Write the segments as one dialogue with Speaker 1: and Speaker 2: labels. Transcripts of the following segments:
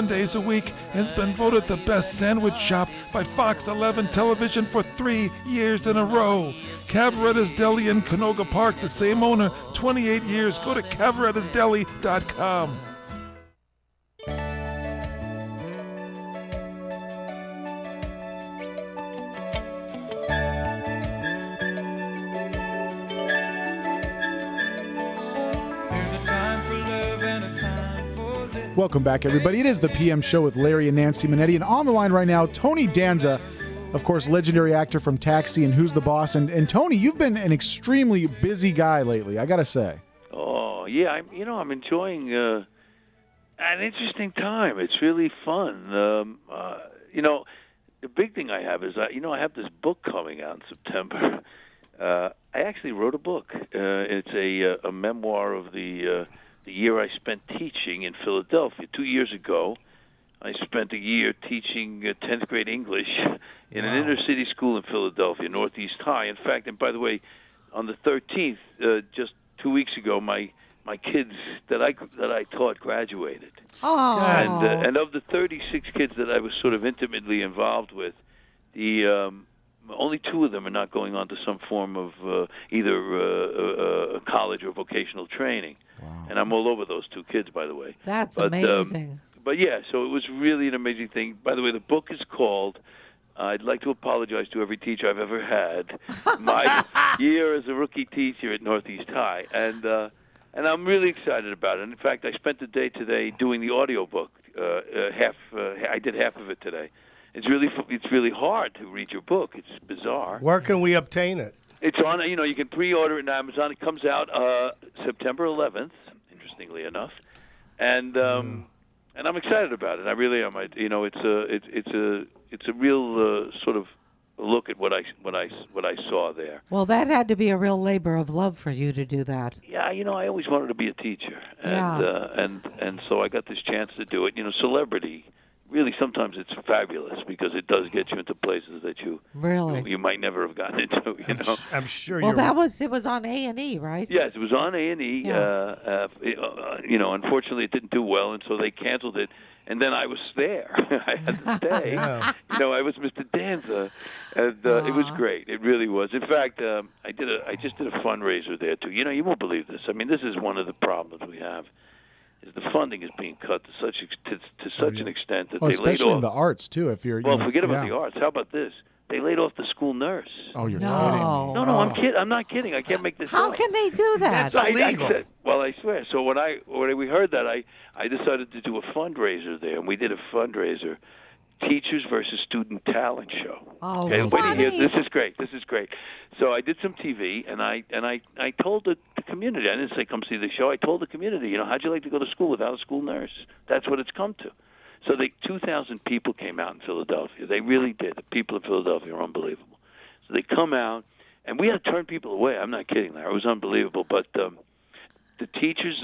Speaker 1: days a week and has been voted the best sandwich shop by Fox 11 Television for 3 years in a row. Cavaretta's Deli in Canoga Park, the same owner, 28 years. Go to cavarettasdeli.com.
Speaker 2: Welcome back, everybody. It is the PM Show with Larry and Nancy Manetti. And on the line right now, Tony Danza, of course, legendary actor from Taxi and Who's the Boss. And Tony, you've been an extremely busy guy lately, I got to say.
Speaker 3: Oh, yeah. I'm enjoying an interesting time. It's really fun. The big thing I have is, I have this book coming out in September. I actually wrote a book. It's a memoir of the year I spent teaching in Philadelphia. 2 years ago, I spent a year teaching 10th grade English in an inner-city school in Philadelphia, Northeast High. In fact, and by the way, on the 13th, just 2 weeks ago, my kids that I taught graduated.
Speaker 4: Oh.
Speaker 3: And of the 36 kids that I was sort of intimately involved with, the only 2 of them are not going on to some form of either college or vocational training.
Speaker 2: Wow.
Speaker 3: And I'm all over those 2 kids, by the way.
Speaker 4: That's amazing.
Speaker 3: But yeah, so it was really an amazing thing. By the way, the book is called, I'd like to apologize to every teacher I've ever had, my year as a rookie teacher at Northeast High. And I'm really excited about it. And in fact, I spent the day today doing the audio book. I did half of it today. It's really hard to read your book. It's bizarre.
Speaker 5: Where can we obtain it?
Speaker 3: It's on, you can pre-order it on Amazon. It comes out September 11th, interestingly enough, and I'm excited about it. I really am. It's a real sort of look at what I saw there.
Speaker 4: Well, that had to be a real labor of love for you to do that.
Speaker 3: Yeah, I always wanted to be a teacher, and so I got this chance to do it. Celebrity. Really, sometimes it's fabulous because it does get you into places that you might never have gotten into.
Speaker 5: I'm sure.
Speaker 4: Well, it was on A&E, right?
Speaker 3: Yes, it was on A&E.
Speaker 4: Yeah.
Speaker 3: Unfortunately, it didn't do well, and so they canceled it. And then I was there. I had to stay.
Speaker 5: Yeah.
Speaker 3: I was Mr. Danza, and it was great. It really was. In fact, I just did a fundraiser there too. You won't believe this. I mean, this is one of the problems we have. Is the funding is being cut to such an extent that they laid off.
Speaker 2: Especially in the arts too. If you're
Speaker 3: forget about the arts. How about this? They laid off the school nurse.
Speaker 2: Oh, you're
Speaker 4: kidding.
Speaker 2: No,
Speaker 3: I'm kidding. I'm not kidding. I can't make this
Speaker 4: How
Speaker 3: up.
Speaker 4: can they do that?
Speaker 5: That's illegal.
Speaker 3: I swear. So when we heard that, I decided to do a fundraiser there, and we did a fundraiser. Teachers versus Student Talent Show.
Speaker 4: Oh,
Speaker 3: okay,
Speaker 4: funny.
Speaker 3: This is great. So I did some TV, and I told the community. I didn't say come see the show. I told the community, how'd you like to go to school without a school nurse? That's what it's come to. So 2,000 people came out in Philadelphia. They really did. The people of Philadelphia are unbelievable. So they come out, and we had to turn people away. I'm not kidding, Larry. It was unbelievable. But the teachers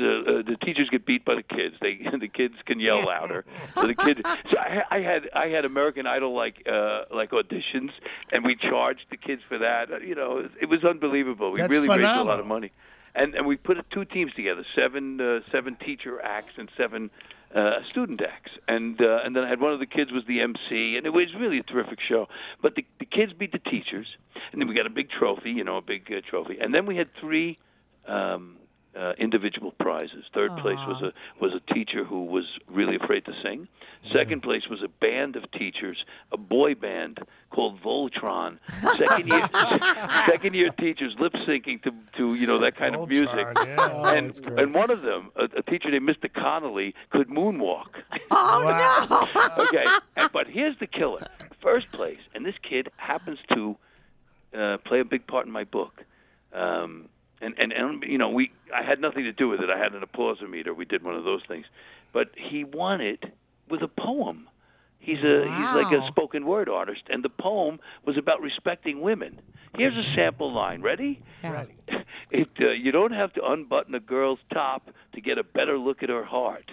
Speaker 3: get beat by the kids. The kids can yell louder. So the kids. So I had American Idol like auditions, and we charged the kids for that. It was unbeliable. We
Speaker 5: That's
Speaker 3: really
Speaker 5: phenomenal.
Speaker 3: raised a lot of money, and we put 2 teams together: seven teacher acts and 7 student acts, and then I had one of the kids was the MC, and it was really a terrific show. But the kids beat the teachers, and then we got a big trophy, a big trophy, and then we had 3. Individual prizes. Third place was a teacher who was really afraid to sing. Second place was a band of teachers, a boy band called Voltron. Second year teachers lip syncing to that kind of music.
Speaker 5: Yeah.
Speaker 3: And one of them, a teacher named Mr. Connolly, could moonwalk.
Speaker 4: Oh, no!
Speaker 3: Okay, but here's the killer. First place, and this kid happens to play a big part in my book. I had nothing to do with it. I had an applause-o-meter. We did one of those things, but he won it with a poem. He's like a spoken word artist, and the poem was about respecting women. Here's a sample line. Ready?
Speaker 4: Yeah.
Speaker 3: Ready. You don't have to unbutton a girl's top to get a better look at her heart.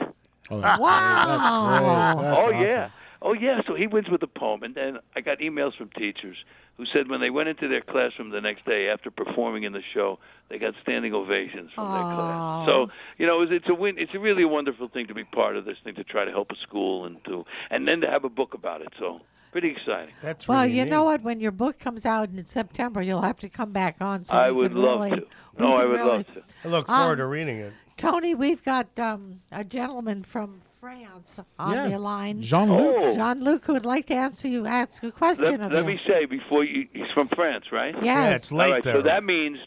Speaker 2: Oh, that's
Speaker 4: Wow.
Speaker 2: great. That's awesome.
Speaker 3: Yeah. Oh, yeah, so he wins with a poem. And then I got emails from teachers who said when they went into their classroom the next day after performing in the show, they got standing ovations from their class. So, it's a win. It's really a wonderful thing to be part of this thing, to try to help a school and then to have a book about it. So, pretty exciting.
Speaker 5: That's
Speaker 4: Well,
Speaker 5: really
Speaker 4: you
Speaker 5: neat.
Speaker 4: know what? When your book comes out in September, you'll have to come back on. So
Speaker 3: I
Speaker 4: we
Speaker 3: would
Speaker 4: can
Speaker 3: love
Speaker 4: really,
Speaker 3: to. No, I would love to.
Speaker 5: I look forward to reading it.
Speaker 4: Tony, we've got a gentleman from France on the line.
Speaker 2: Jean-Luc.
Speaker 3: Oh.
Speaker 4: Jean-Luc, who would like to ask a question of
Speaker 3: Let
Speaker 4: you.
Speaker 3: me say before he's from France, right?
Speaker 4: Yes.
Speaker 5: Yeah, it's late
Speaker 3: All right,
Speaker 5: there.
Speaker 3: so that means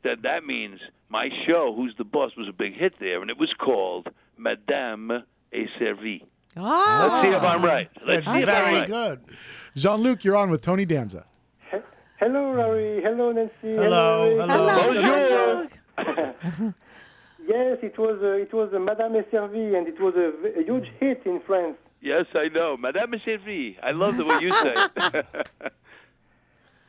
Speaker 3: my show, Who's the Boss, was a big hit there, and it was called Madame est servie.
Speaker 4: Oh.
Speaker 3: Let's see if I'm right. Let's
Speaker 5: That's
Speaker 3: see if I'm
Speaker 5: very
Speaker 3: right.
Speaker 5: good.
Speaker 2: Jean-Luc, you're on with Tony Danza.
Speaker 6: Hello, Larry. Hello, Nancy.
Speaker 5: Hello.
Speaker 6: Larry.
Speaker 4: Hello,
Speaker 3: Bonjour.
Speaker 4: Jean-Luc.
Speaker 6: Yes, it was Madame est servie, and it was a huge hit in France.
Speaker 3: Yes, I know. Madame est servie. I love the way you say it.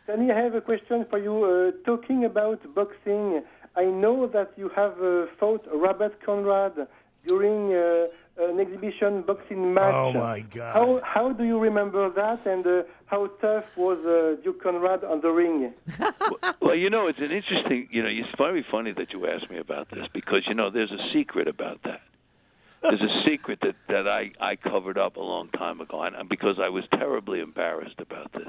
Speaker 6: Tony, I have a question for you. Talking about boxing, I know that you have fought Robert Conrad during an exhibition boxing match.
Speaker 5: Oh, my God.
Speaker 6: How do you remember that, and how tough was Duke Conrad on the ring?
Speaker 3: Well, it's an interesting, it's very funny that you asked me about this because, there's a secret about that. There's a secret that I covered up a long time ago, and because I was terribly embarrassed about this.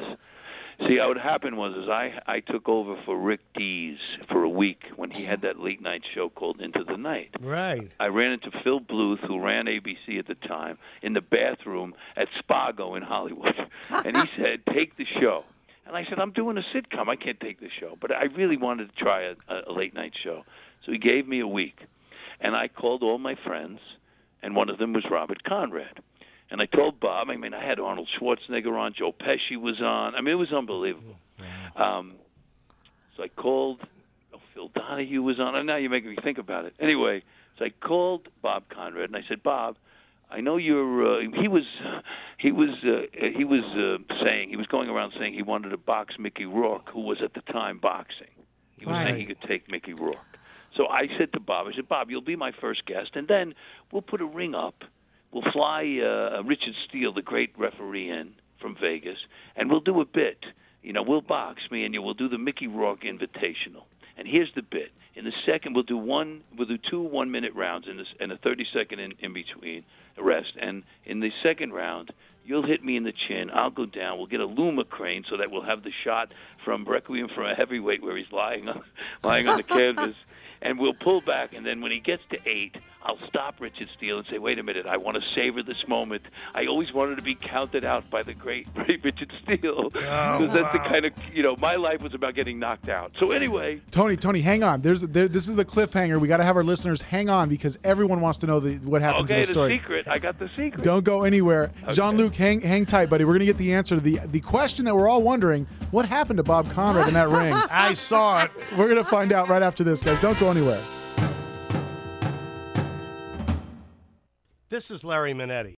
Speaker 3: See, what happened was I took over for Rick Dees for a week when he had that late night show called Into the Night.
Speaker 5: Right.
Speaker 3: I ran into Phil Bluth, who ran ABC at the time, in the bathroom at Spago in Hollywood. And he said, take the show. And I said, I'm doing a sitcom. I can't take the show. But I really wanted to try a late night show. So he gave me a week. And I called all my friends, and one of them was Robert Conrad. And I told Bob, I had Arnold Schwarzenegger on, Joe Pesci was on. It was unbelievable. So I called, Phil Donahue was on. And now you're making me think about it. Anyway, so I called Bob Conrad, and I said, Bob, I know you're. He was saying, he was going around saying he wanted to box Mickey Rourke, who was at the time boxing. He was saying he could take Mickey Rourke. So I said to Bob, Bob, you'll be my first guest, and then we'll put a ring up. We'll fly Richard Steele, the great referee, in from Vegas, and we'll do a bit. We'll box, me and you. We'll do the Mickey Rourke Invitational. And here's the bit. In the second, we'll do two 1-minute rounds and a 30-second in between rest. And in the second round, you'll hit me in the chin. I'll go down. We'll get a Luma crane so that we'll have the shot from Requiem for a Heavyweight where he's lying on the canvas. And we'll pull back, and then when he gets to 8, I'll stop Richard Steele and say, wait a minute, I want to savor this moment. I always wanted to be counted out by the great Richard Steele. Because that's the kind of, my life was about getting knocked out. So anyway.
Speaker 2: Tony, hang on. This is the cliffhanger. We got to have our listeners hang on because everyone wants to know what happens in the story.
Speaker 3: The secret. I got the secret.
Speaker 2: Don't go anywhere. Okay. Jean-Luc, hang tight, buddy. We're going to get the answer to the question that we're all wondering. What happened to Bob Conrad in that ring?
Speaker 5: I saw it.
Speaker 2: We're going to find out right after this, guys. Don't go anywhere.
Speaker 5: This is Larry Manetti.